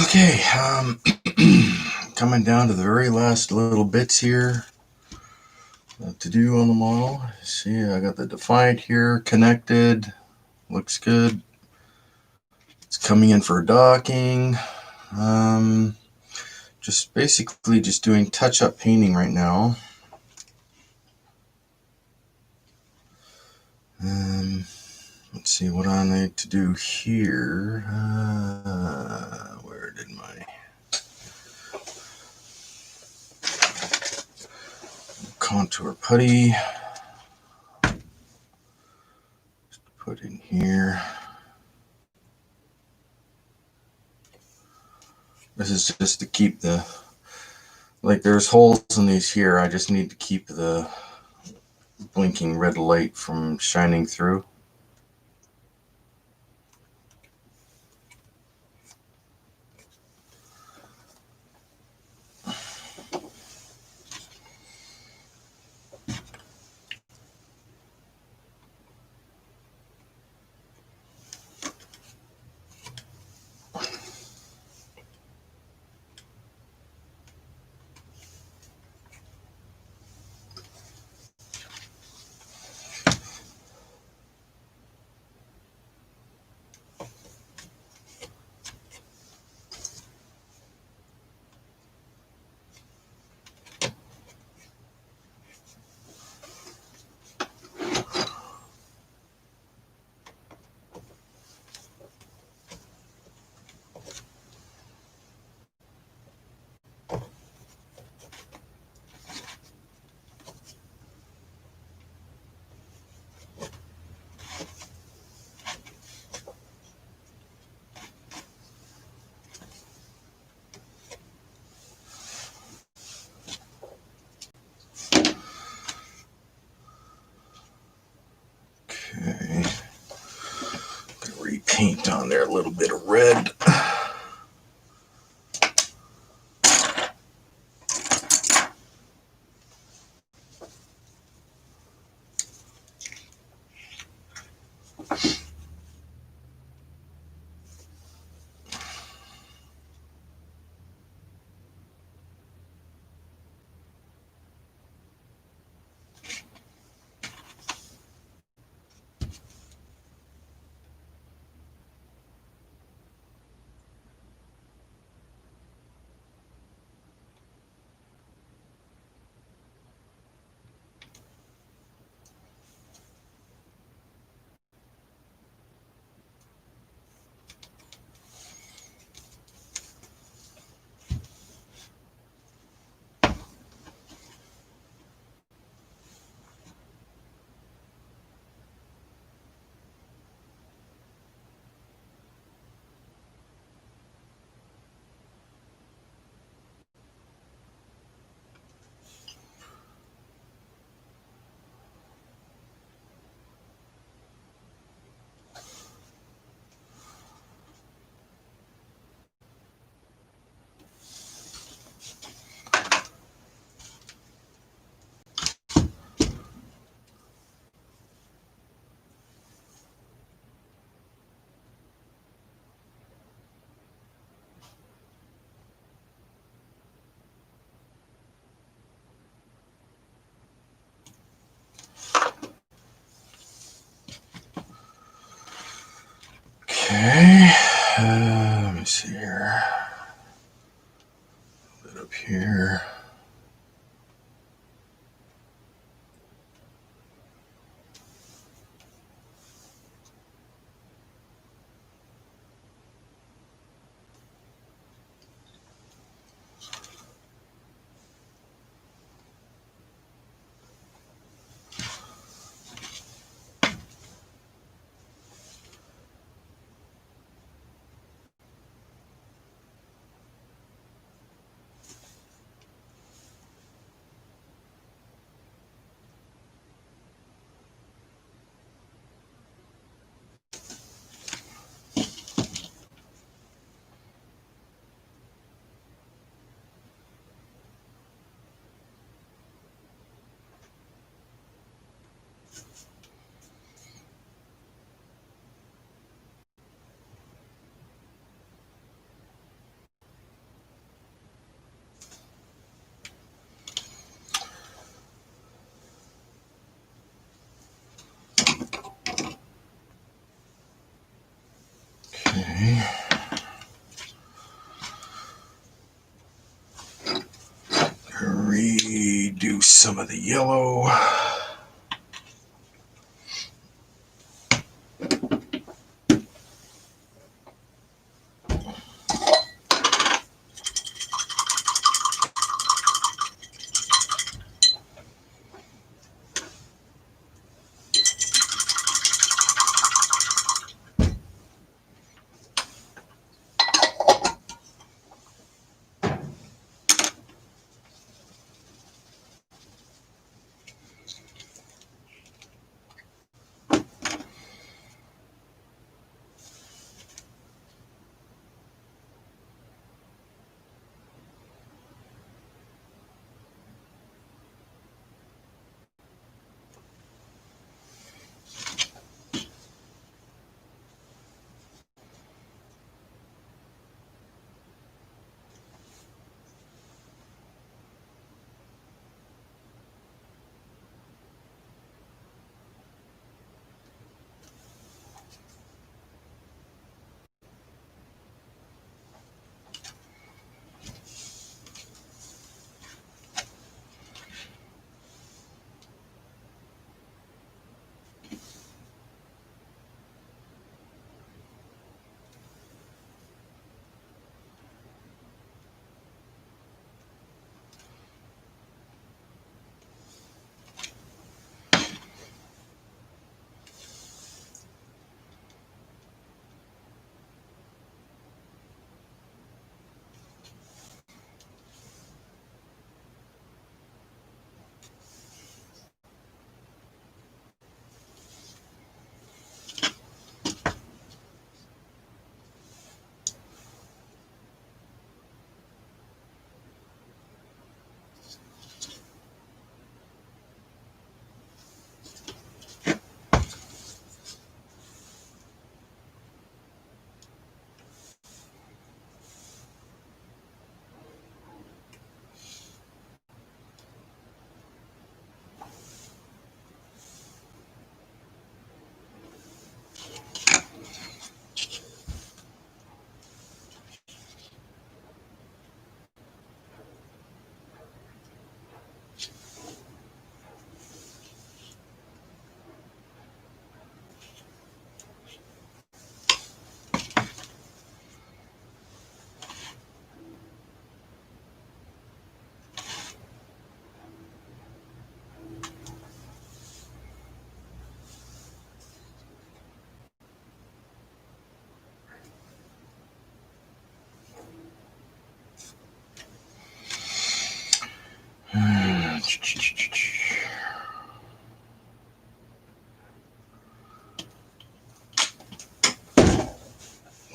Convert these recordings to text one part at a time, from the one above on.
Okay, coming down to the very last little bits here to do on the model. See, I got the Defiant here connected. Looks good. It's coming in for docking. Just basically just doing touch-up painting right now. Let's see what I need to do here. Where did my contour putty put in here? This is just to keep the, like there's holes in these here. I just need to keep the blinking red light from shining through. Okay, gonna repaint on there a little bit of red. Okay, let me see here. A bit up here. Okay. Redo some of the yellow.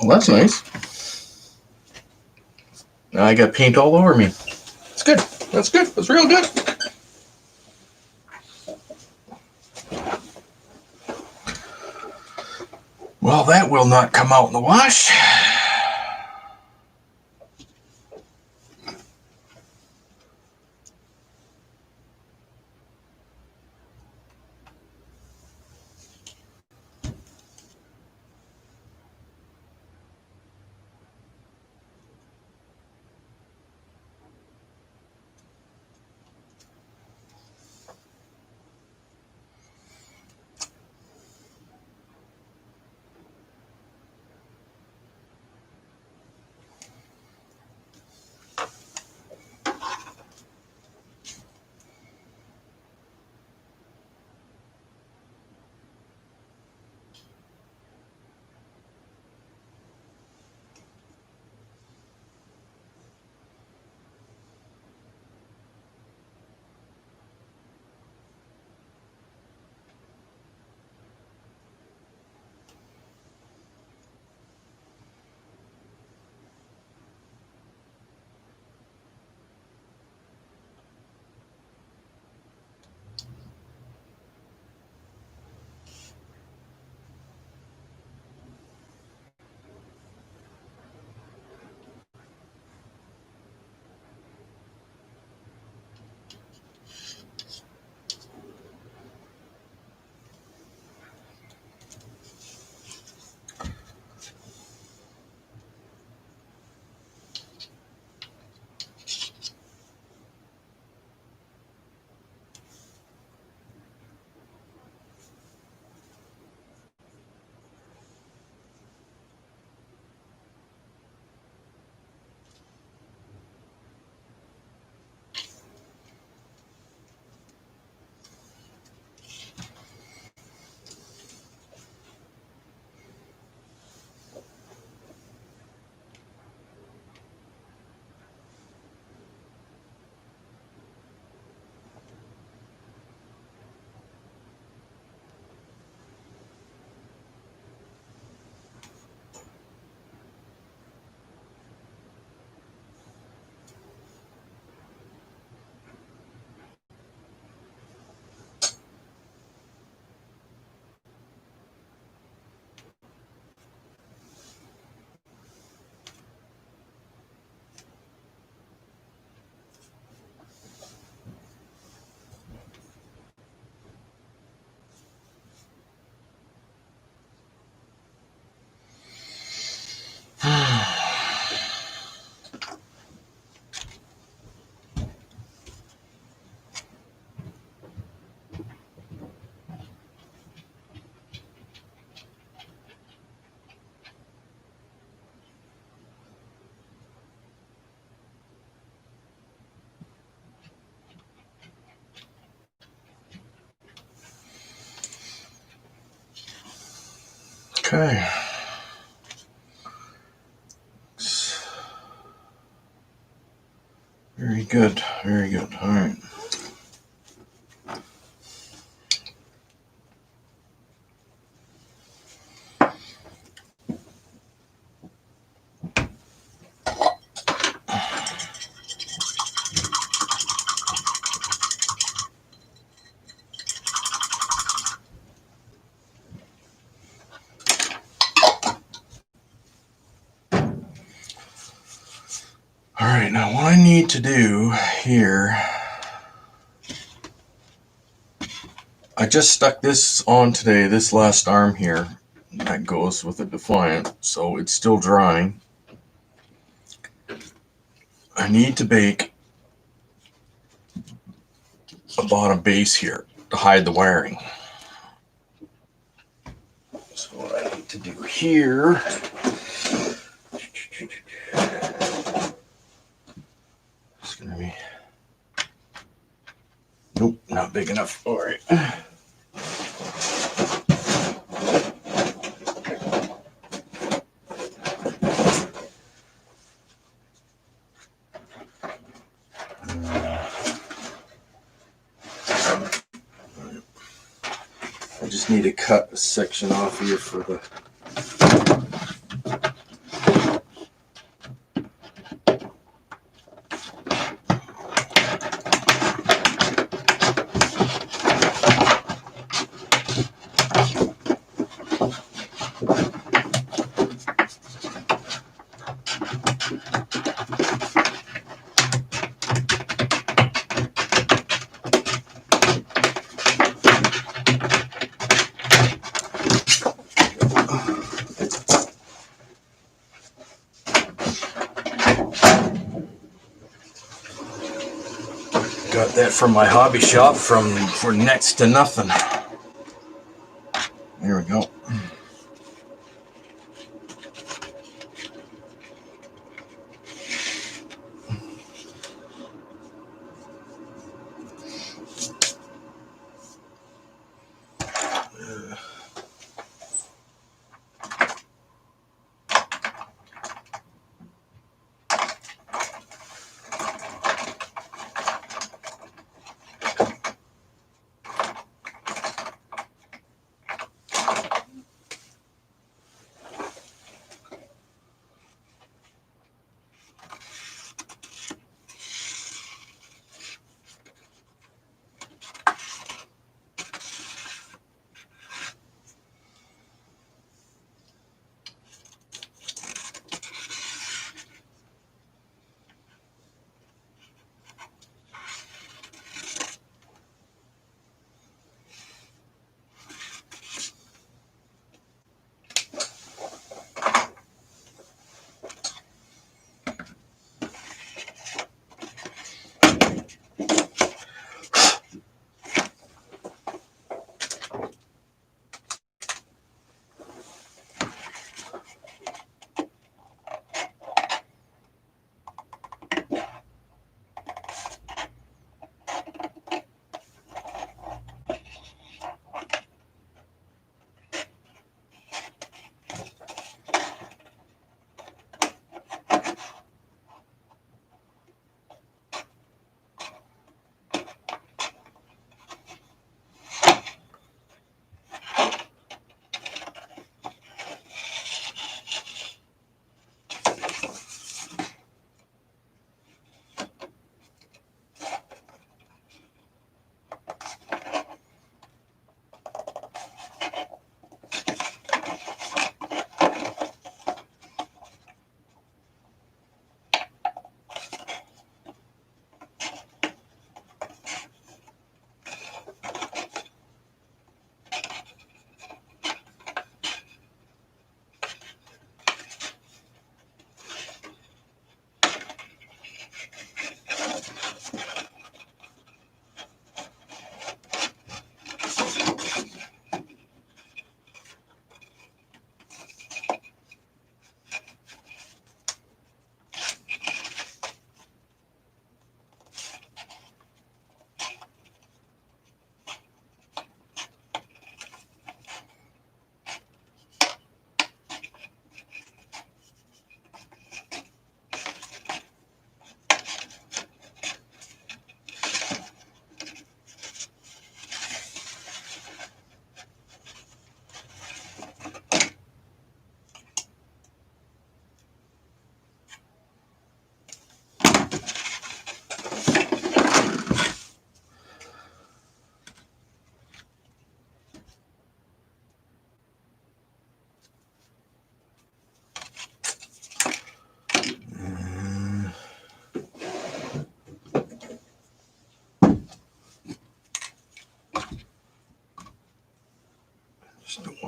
Well, that's nice. Now I got paint all over me. It's good. That's good. That's real good. Well, that will not come out in the wash. Okay. Very good. Very good. All right. All right, now what I need to do here, I just stuck this on today, this last arm here, that goes with the Defiant, so it's still drying. I need to bake a bottom base here to hide the wiring. So what I need to do here, it's gonna be, nope, not big enough. All right. I just need to cut a section off here for the got that from my hobby shop for next to nothing. There we go.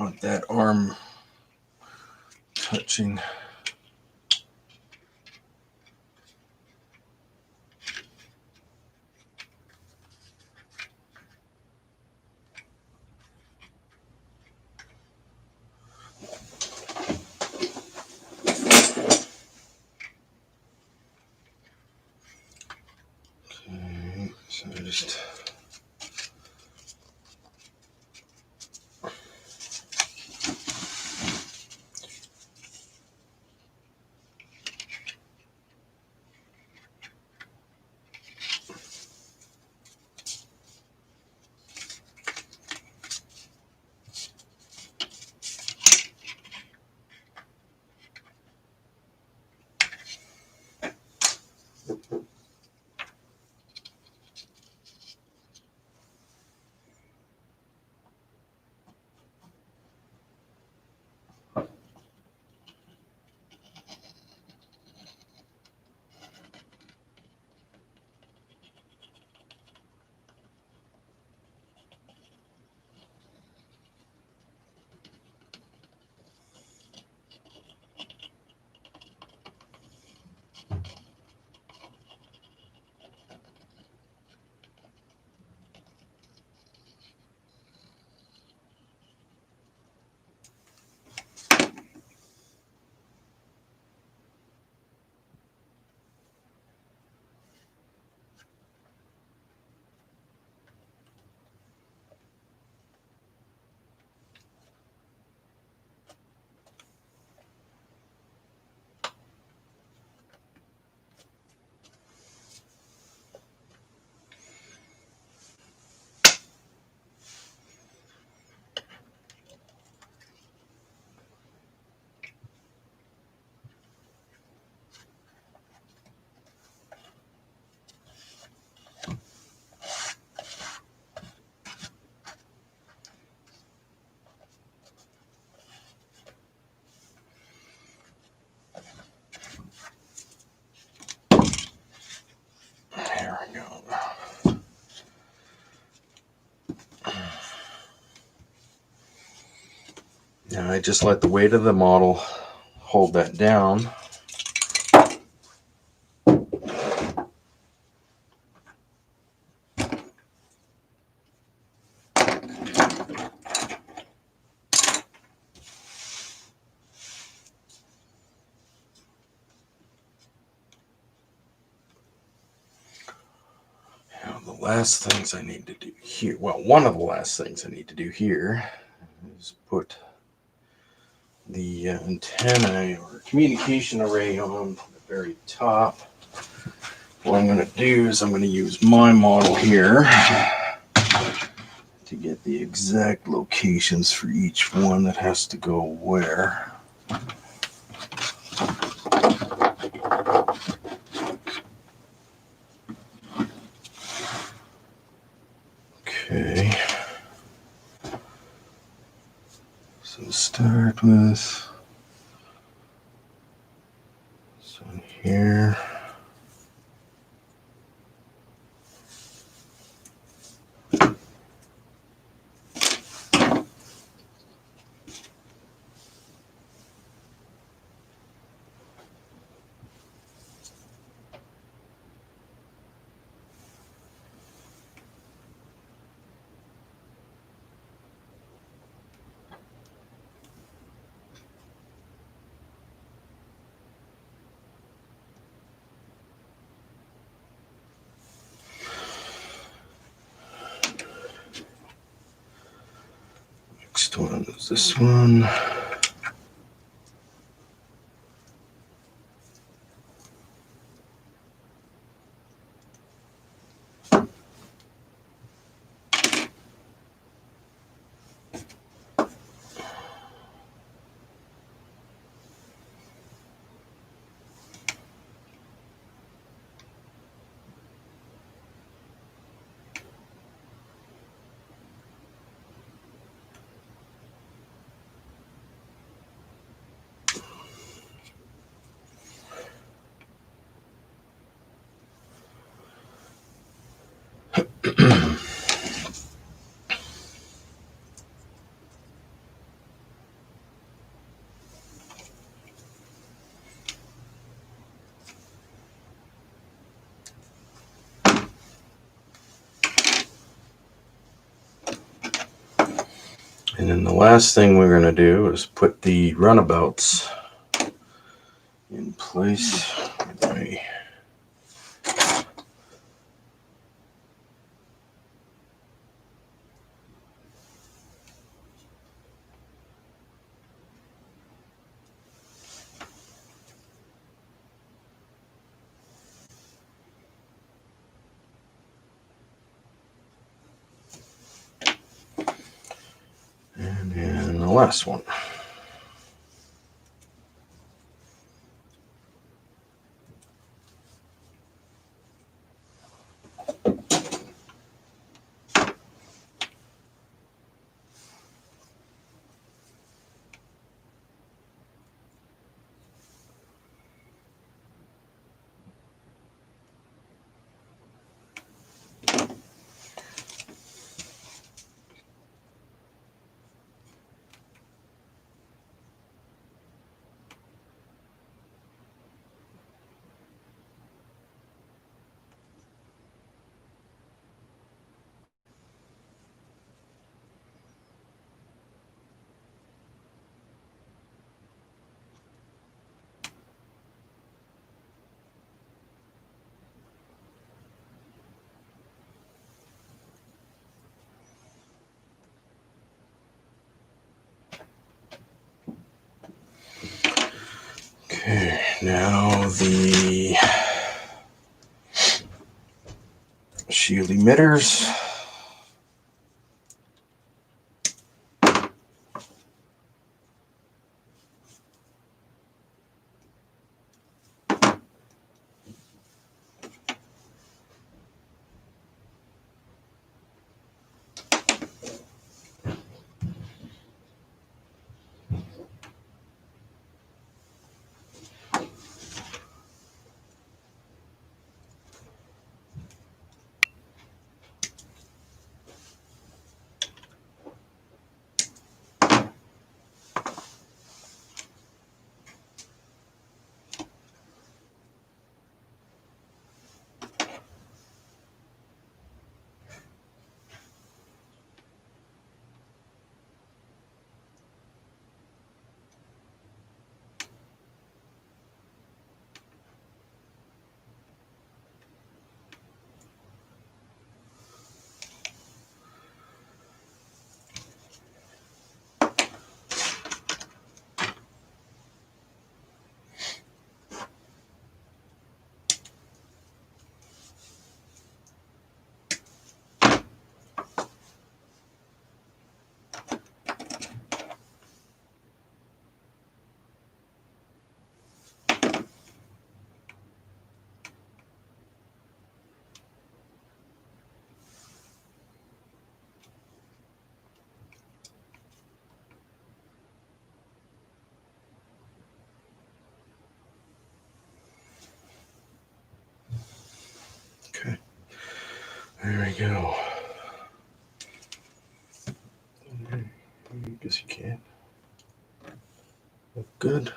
want that arm touching. Okay, so just there we go. Now I just let the weight of the model hold that down. Now the last things I need to do here, well, one of the last things I need to do here is put the antenna or communication array on the very top. What I'm going to do is I'm going to use my model here to get the exact locations for each one that has to go where. Okay. So start with this one here. Next one is this one. then the last thing we're going to do is put the runabouts in place. Right. And then the last one. Okay, now the shield emitters. Okay, there we go. I guess you can't. Look good.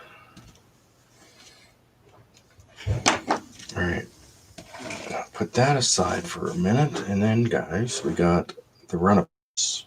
All right, put that aside for a minute, and then, guys, we got the runabouts.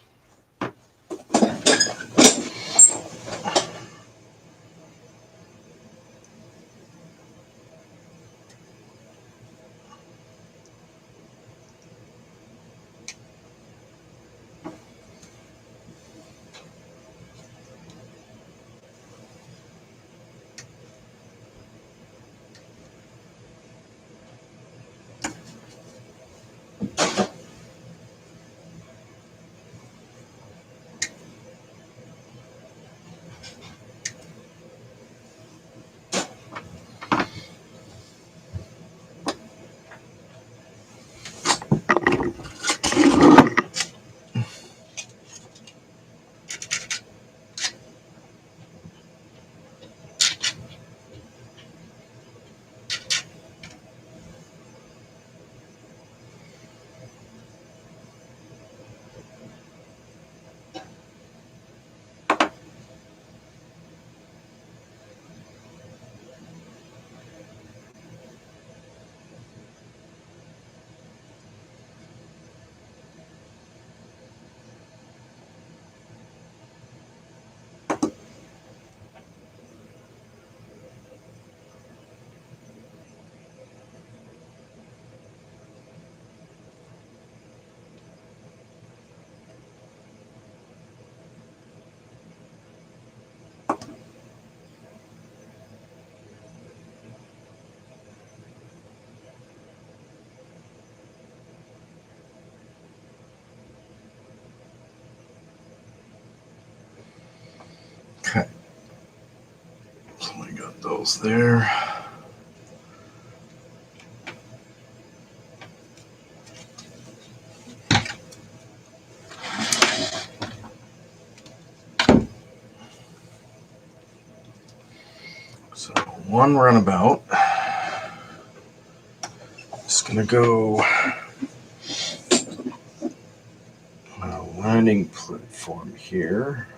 goes there. So one runabout. Just gonna go on a landing platform here.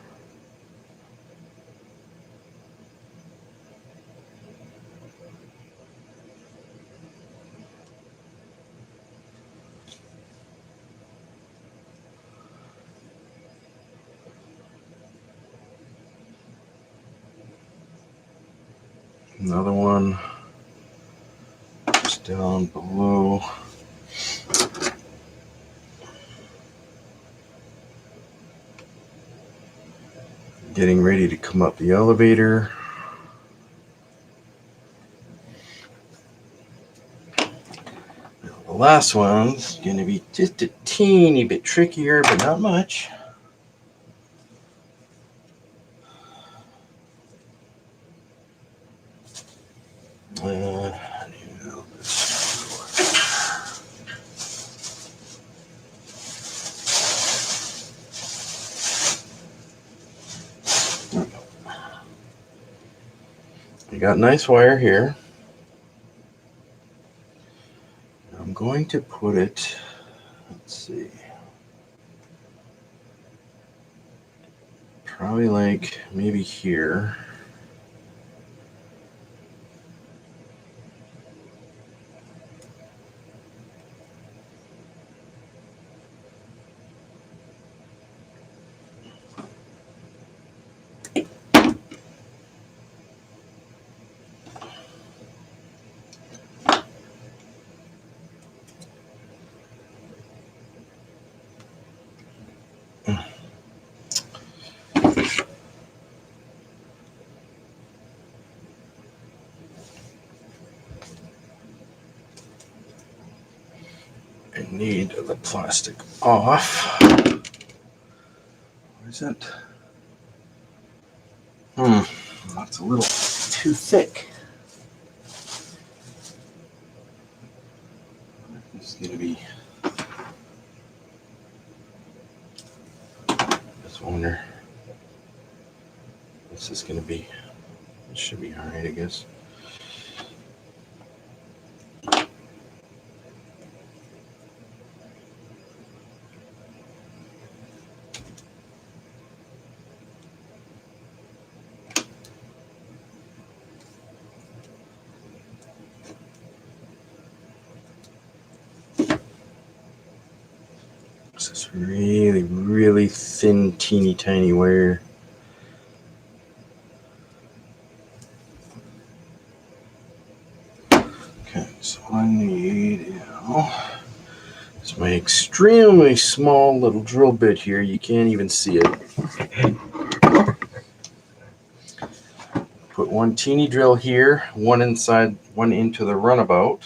Another one just down below. Getting ready to come up the elevator. Now, the last one's going to be just a teeny bit trickier, but not much. You got nice wire here. I'm going to put it, let's see, probably like maybe here. I need the plastic off. Where is it? That's a little too thick. It's going to be. Just wonder. This is going to be. It should be alright, I guess. This is really, really thin, teeny tiny wire. Okay, so what I need now is my extremely small little drill bit here. You can't even see it. Put one teeny drill here, one inside, one into the runabout.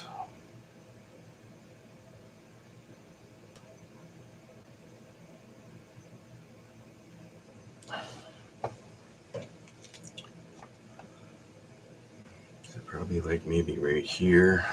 Probably like maybe right here.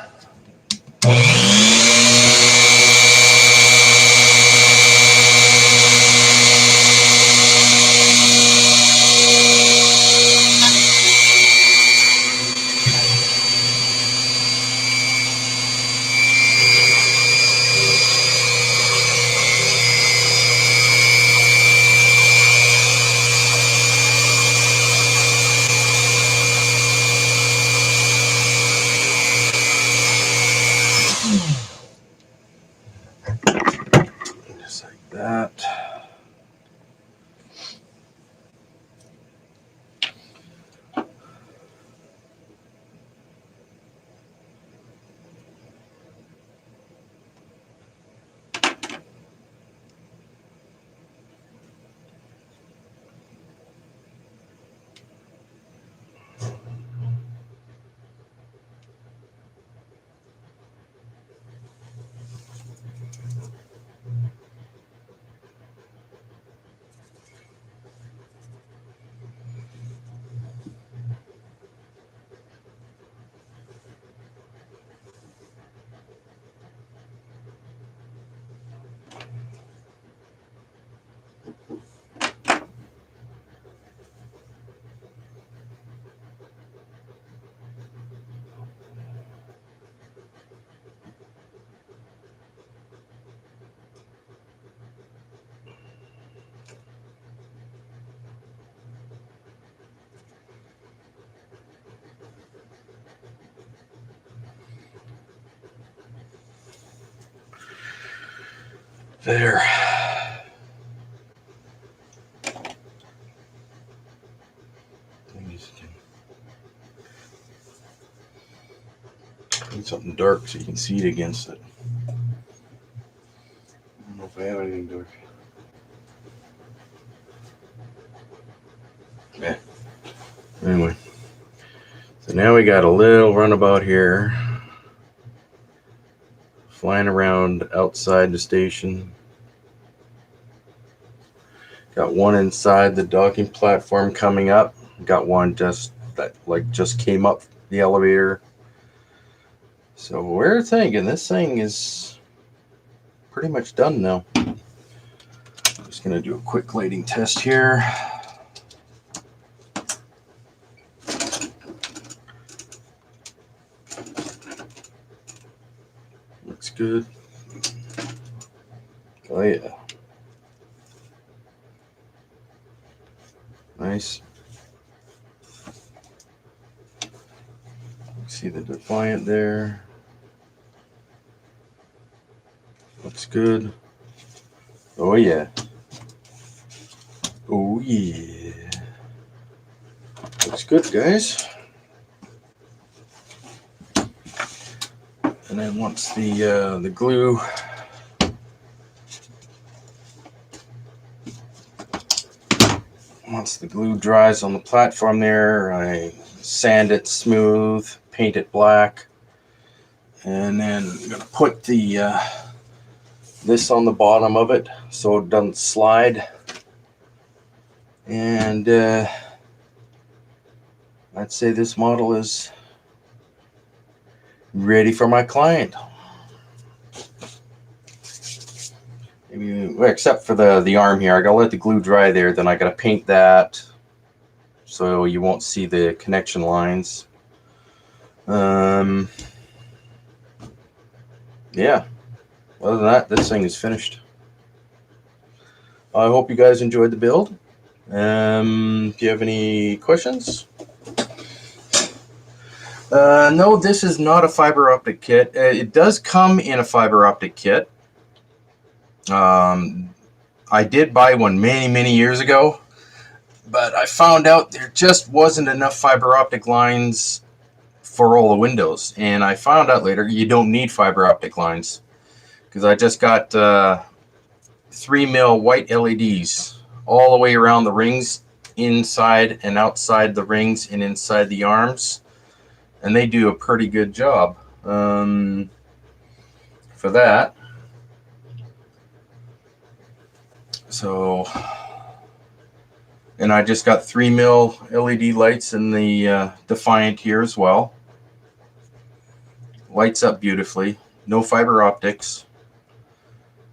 There. Need something dark so you can see it against it. I don't know if I have anything dark. Yeah. Anyway. So now we got a little runabout here. Flying around outside the station. Got one inside the docking platform coming up. Got one just came up the elevator. So we're thinking this thing is pretty much done now. Just gonna do a quick lighting test here. Looks good. Oh yeah. Nice. See the Defiant there. Looks good. Oh yeah. Oh yeah. Looks good, guys. And then once the glue dries on the platform there, I sand it smooth, paint it black, and then I'm gonna put the this on the bottom of it so it doesn't slide. And I'd say this model is ready for my client. Maybe, except for the arm here. I gotta let the glue dry there, then I gotta paint that so you won't see the connection lines. Yeah, other than that, this thing is finished. I hope you guys enjoyed the build. If you have any questions. No, this is not a fiber optic kit. It does come in a fiber optic kit. I did buy one many years ago, but I found out there just wasn't enough fiber optic lines for all the windows. And I found out later you don't need fiber optic lines, because I just got 3mm white LEDs all the way around the rings, inside and outside the rings and inside the arms. And they do a pretty good job for that. So, and I just got 3mm LED lights in the Defiant here as well. Lights up beautifully. No fiber optics.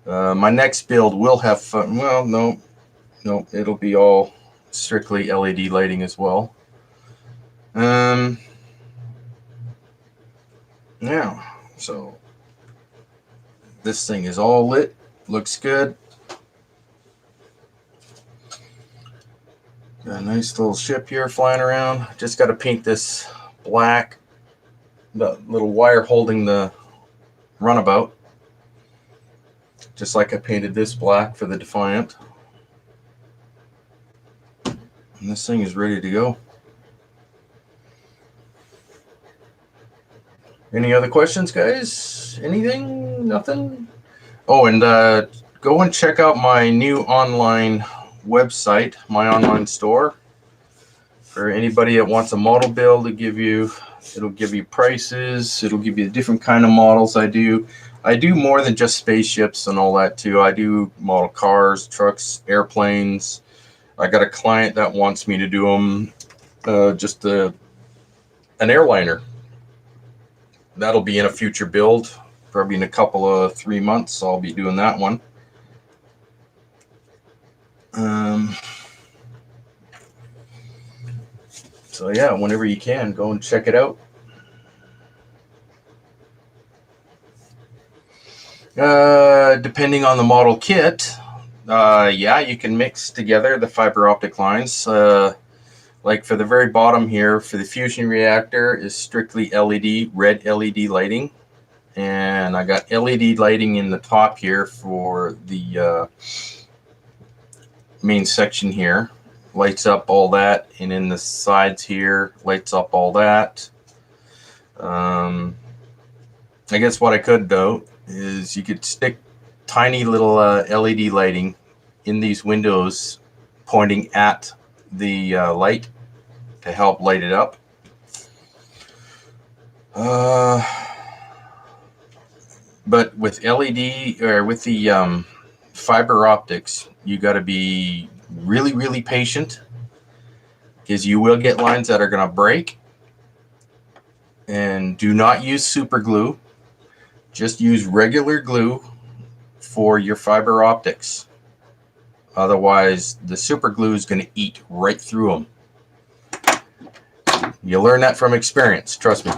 My next build will have fun. Well, no, it'll be all strictly LED lighting as well. Yeah, so this thing is all lit. Looks good. Got a nice little ship here flying around. Just got to paint this black. The little wire holding the runabout, just like I painted this black for the Defiant. And this thing is ready to go. Any other questions, guys? Anything? Nothing? Oh, and go and check out my new online website, my online store. For anybody that wants a model build, it'll give you prices. It'll give you different kind of models I do. I do more than just spaceships and all that too. I do model cars, trucks, airplanes. I got a client that wants me to do them, just an airliner. That'll be in a future build, probably in a couple of 3 months. I'll be doing that one. So yeah, whenever you can, go and check it out. Depending on the model kit, yeah, you can mix together the fiber optic lines. Like for the very bottom here, for the fusion reactor is strictly LED, red LED lighting. and I got LED lighting in the top here for the main section here. Lights up all that, and in the sides here lights up all that. I guess what I could do is you could stick tiny little LED lighting in these windows pointing at the light to help light it up. But with LED or with the fiber optics, you got to be really, really patient, because you will get lines that are going to break. And do not use super glue. Just use regular glue for your fiber optics. Otherwise, the super glue is going to eat right through them. You learn that from experience, trust me.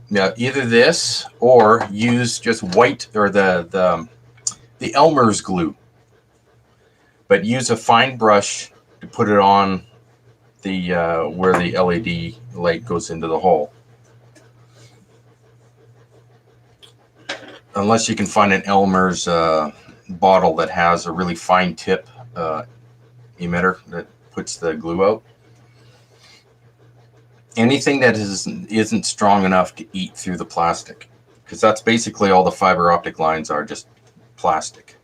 Now, either this or use just white or the Elmer's glue, but use a fine brush to put it on the where the LED light goes into the hole. Unless you can find an Elmer's bottle that has a really fine tip emitter that puts the glue out. Anything that isn't strong enough to eat through the plastic, because that's basically all the fiber optic lines are, just plastic.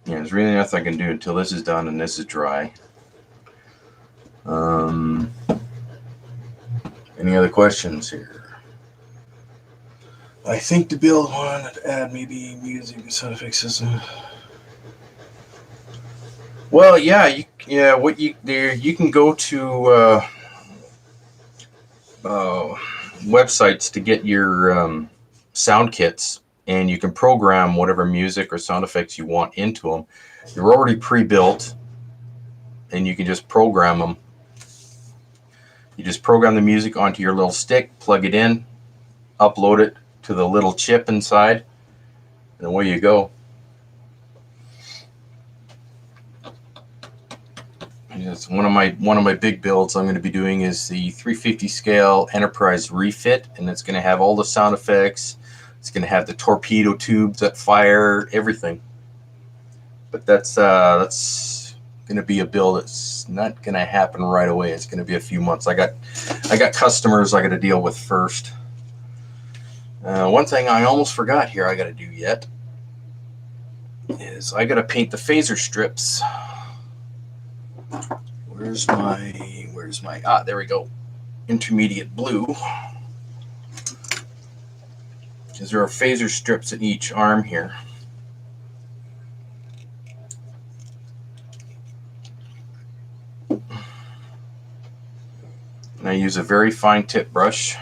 Yeah, there's really nothing I can do until this is done and this is dry. Any other questions here? I think to build one to add maybe music and sound effects system. Well, yeah, you can go to websites to get your sound kits, and you can program whatever music or sound effects you want into them. They're already pre-built, and you can just program them. You just program the music onto your little stick, plug it in, upload it to the little chip inside, and away you go. Yes, one of my big builds I'm going to be doing is the 350 scale Enterprise refit, and it's going to have all the sound effects. It's going to have the torpedo tubes that fire, everything. But that's going to be a build. It's not going to happen right away. It's going to be a few months. I got customers I got to deal with first. One thing I almost forgot here I got to do yet is I got to paint the phaser strips. Where's my there we go, intermediate blue, because there are phaser strips in each arm here. And I use a very fine tip brush.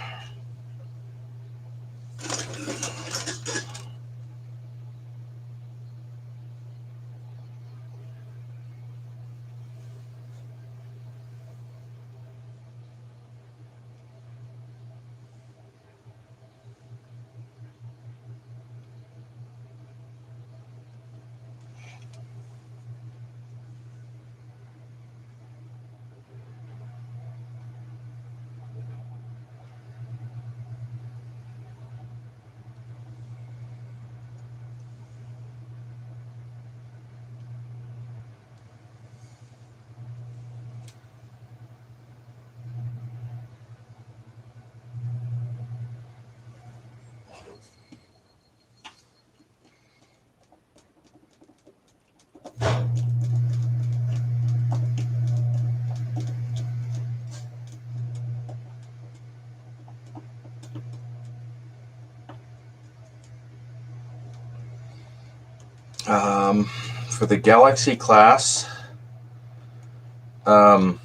For the Galaxy class, now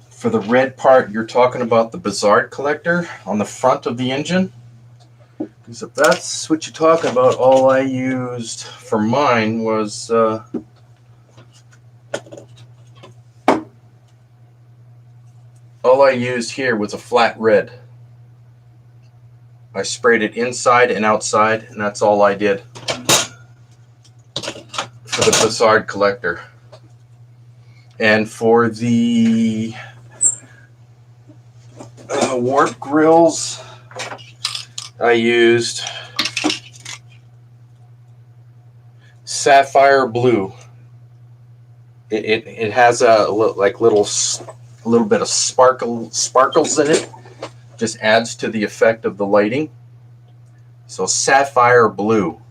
for the red part, you're talking about the Bussard collector on the front of the engine. Because if that's what you're talking about, all I used for mine was here was a flat red. I sprayed it inside and outside, and that's all I did. the Bussard collector. And for the warp grills, I used sapphire blue. It has a little bit of sparkles in it. Just adds to the effect of the lighting. So sapphire blue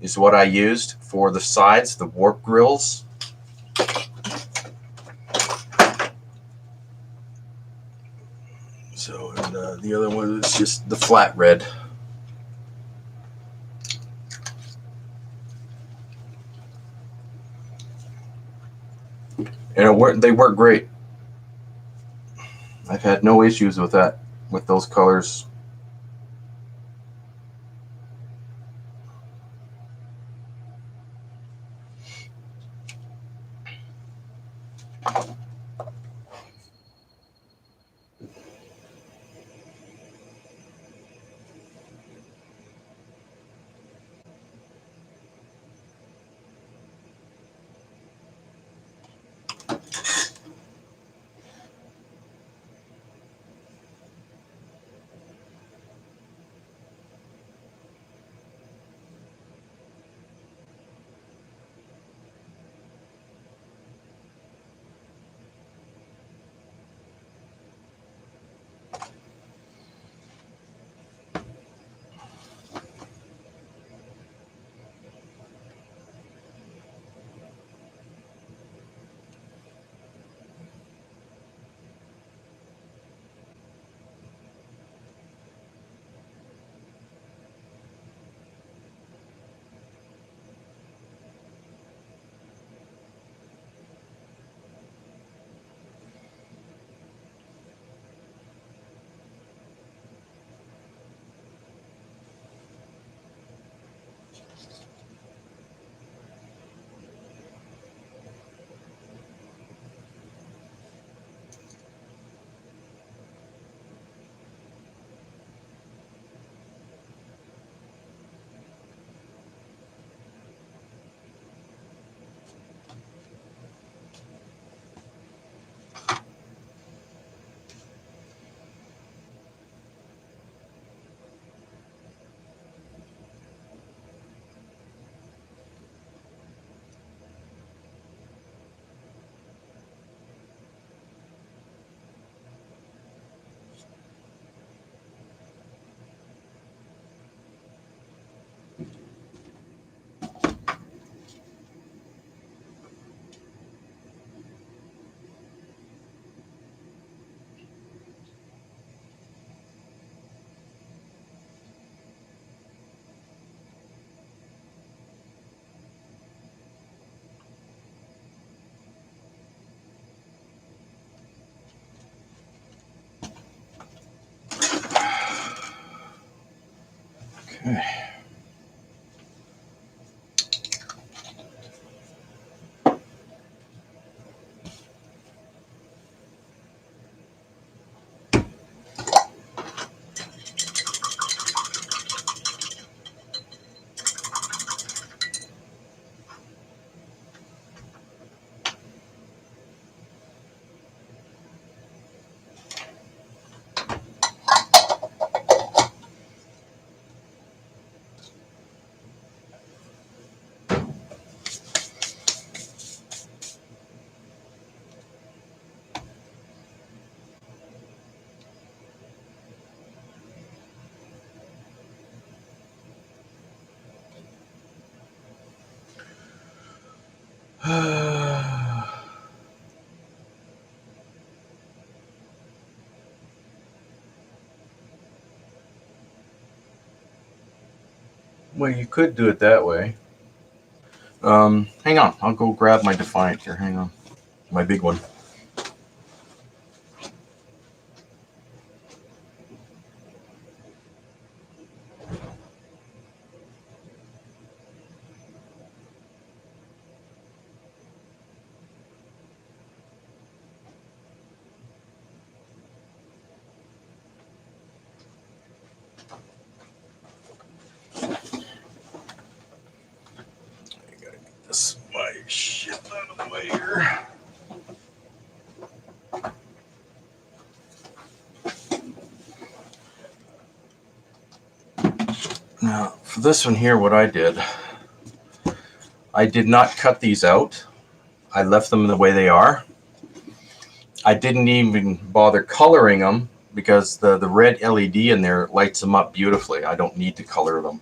is what I used for the sides, the warp grills. So and the other one is just the flat red. And they work great. I've had no issues with that, with those colors. Okay. Well, you could do it that way. Hang on. I'll go grab my Defiant here. Hang on. My big one. I gotta get this my that way here. Now, for this one here, what I did not cut these out. I left them the way they are. I didn't even bother coloring them because the red LED in there lights them up beautifully. I don't need to color them.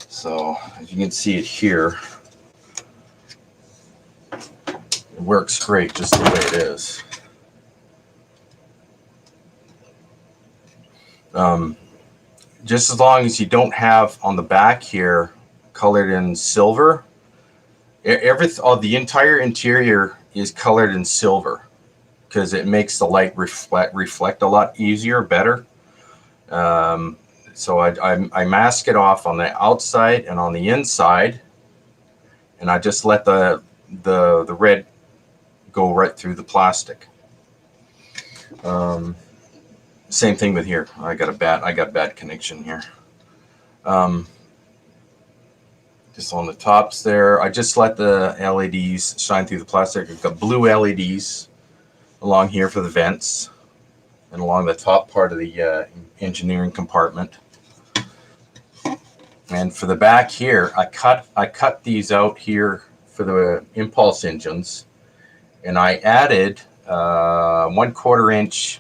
So, as you can see it here, it works great just the way it is. Just as long as you don't have on the back here colored in silver, the entire interior is colored in silver because it makes the light reflect a lot easier, better. So I mask it off on the outside and on the inside, and I just let the red go right through the plastic. Same thing with here. I got bad connection here. Just on the tops there, I just let the LEDs shine through the plastic. I've got blue LEDs along here for the vents and along the top part of the engineering compartment. And for the back here, I cut these out here for the impulse engines, and I added 1/4 inch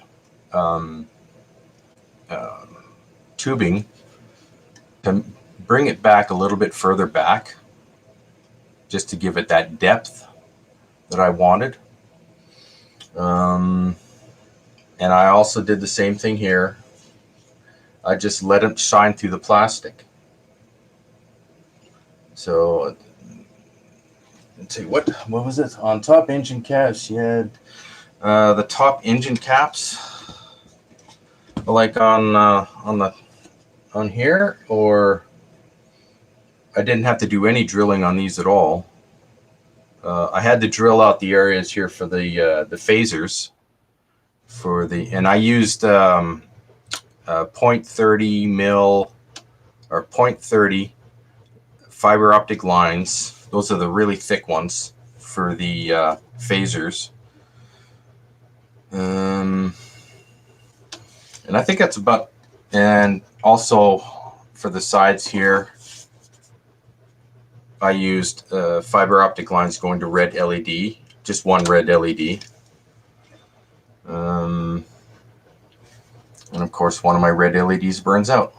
tubing to bring it back a little bit further back, just to give it that depth that I wanted. And I also did the same thing here. I just let it shine through the plastic. So let's see, what was it on top engine caps? You had the top engine caps, like on here, or I didn't have to do any drilling on these at all. I had to drill out the areas here for the phasers and I used 0.30 mil or 0.30 fiber optic lines. Those are the really thick ones for the phasers. And I think that's about, and also for the sides here, I used fiber optic lines going to red LED, just one red LED. And of course, one of my red LEDs burns out.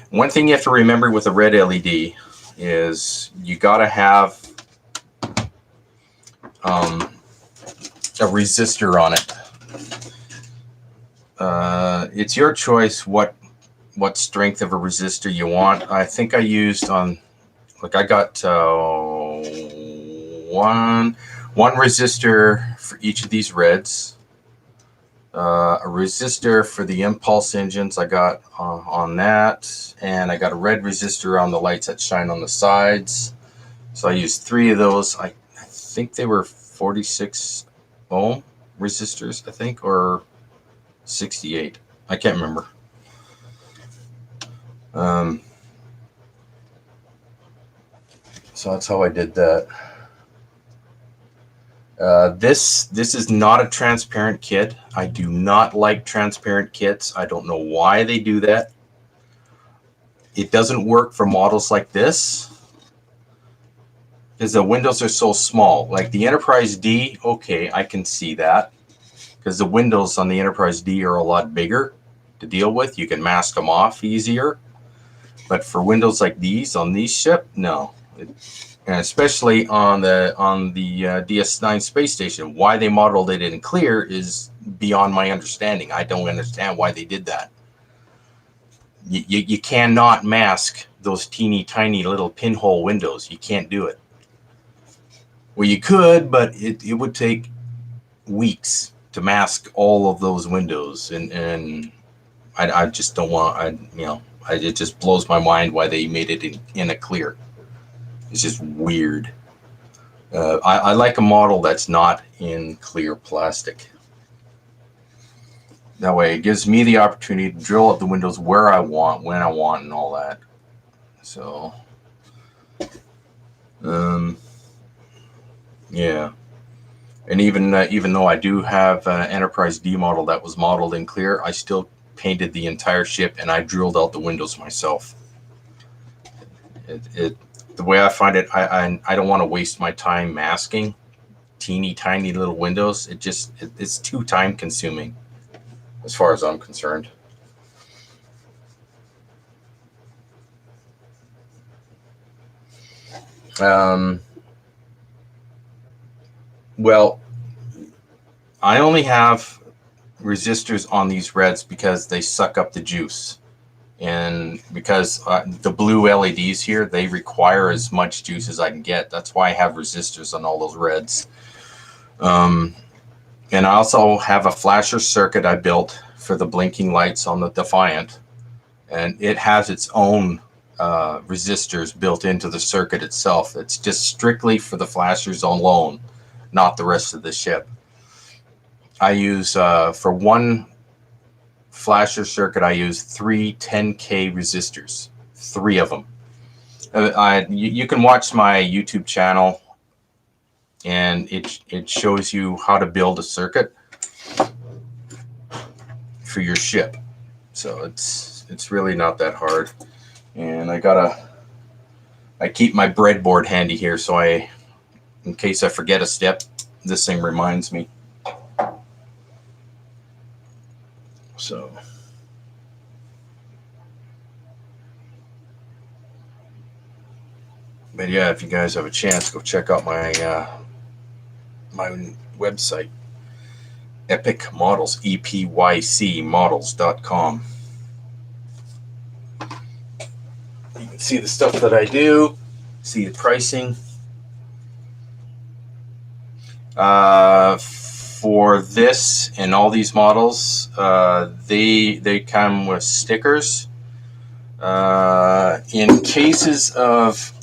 One thing you have to remember with a red LED is you got to have a resistor on it. It's your choice what strength of a resistor you want. I think I used I got one resistor for each of these reds. A resistor for the impulse engines I got on that, and I got a red resistor on the lights that shine on the sides. So I used 3 of those. I think they were 46 ohm resistors, I think, or 68. I can't remember. So that's how I did that. This is not a transparent kit. I do not like transparent kits. I don't know why they do that. It doesn't work for models like this because the windows are so small. Like the Enterprise D, okay, I can see that because the windows on the Enterprise D are a lot bigger to deal with. You can mask them off easier. But for windows like these on these ship, no. And especially on the DS9 space station, why they modeled it in clear is beyond my understanding. I don't understand why they did that. You cannot mask those teeny tiny little pinhole windows. You can't do it. Well, you could, but it would take weeks to mask all of those windows, and I just don't want. It just blows my mind why they made it in a clear. It's just weird. I like a model that's not in clear plastic. That way it gives me the opportunity to drill up the windows where I want, when I want, and all that. So, Yeah. And even though I do have an Enterprise D model that was modeled in clear, I still painted the entire ship and I drilled out the windows myself. The way I find it, I don't want to waste my time masking teeny tiny little windows. It's too time consuming as far as I'm concerned. Well, I only have resistors on these reds because they suck up the juice. And because the blue LEDs here, they require as much juice as I can get. That's why I have resistors on all those reds. And I also have a flasher circuit I built for the blinking lights on the Defiant. And it has its own resistors built into the circuit itself. It's just strictly for the flashers alone, not the rest of the ship. I use, for one flasher circuit, I use 3 10K resistors, 3 of them. You can watch my YouTube channel, and it shows you how to build a circuit for your ship. So it's really not that hard. And I keep my breadboard handy here, so in case I forget a step, this thing reminds me. So but yeah, if you guys have a chance, go check out my my website, Epic Models, EPYCmodels.com. You can see the stuff that I do, see the pricing. For this and all these models, they come with stickers. In cases of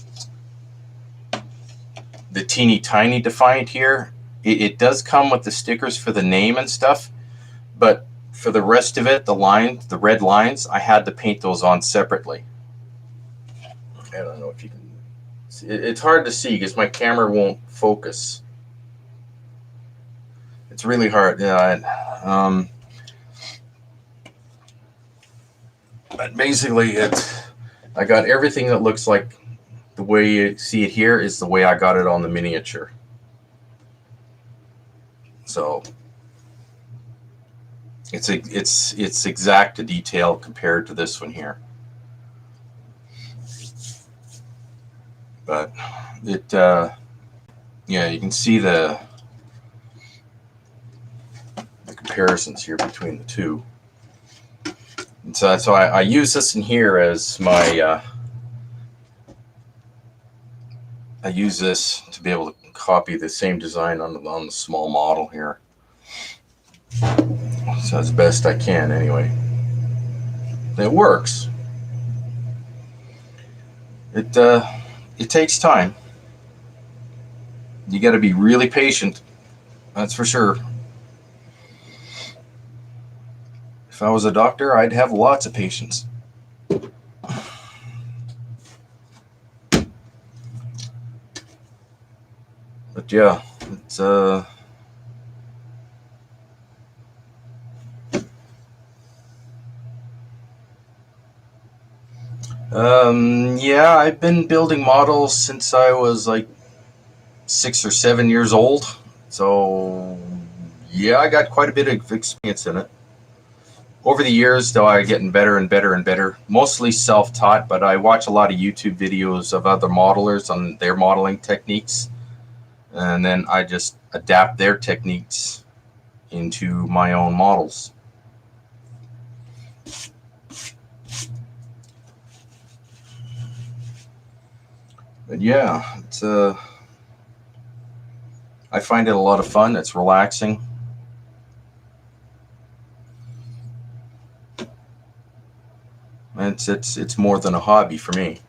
the teeny tiny Defiant here, it does come with the stickers for the name and stuff, but for the rest of it, the red lines, I had to paint those on separately. I don't know if you can see. It's hard to see because my camera won't focus. It's really hard. Yeah. But basically, I got everything that looks like the way you see it here is the way I got it on the miniature. So it's exact to detail compared to this one here. But yeah, you can see the comparisons here between the two. And so I use this in here as my I use this to be able to copy the same design on the small model here. So as best I can anyway. It works. It takes time. You got to be really patient. That's for sure. If I was a doctor, I'd have lots of patience. But yeah, it's yeah, I've been building models since I was like 6 or 7 years old. So yeah, I got quite a bit of experience in it. Over the years, though, I'm getting better and better and better. Mostly self-taught, but I watch a lot of YouTube videos of other modelers on their modeling techniques. And then I just adapt their techniques into my own models. But yeah, it's I find it a lot of fun. It's relaxing. It's more than a hobby for me.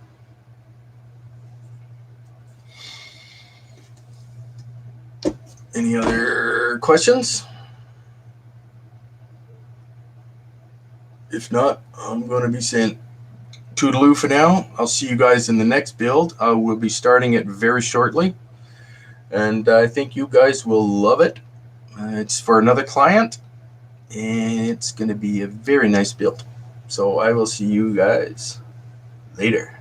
Any other questions? If not, I'm going to be saying toodaloo for now. I'll see you guys in the next build. I will be starting it very shortly. and I think you guys will love it. It's for another client, and it's going to be a very nice build. So I will see you guys later.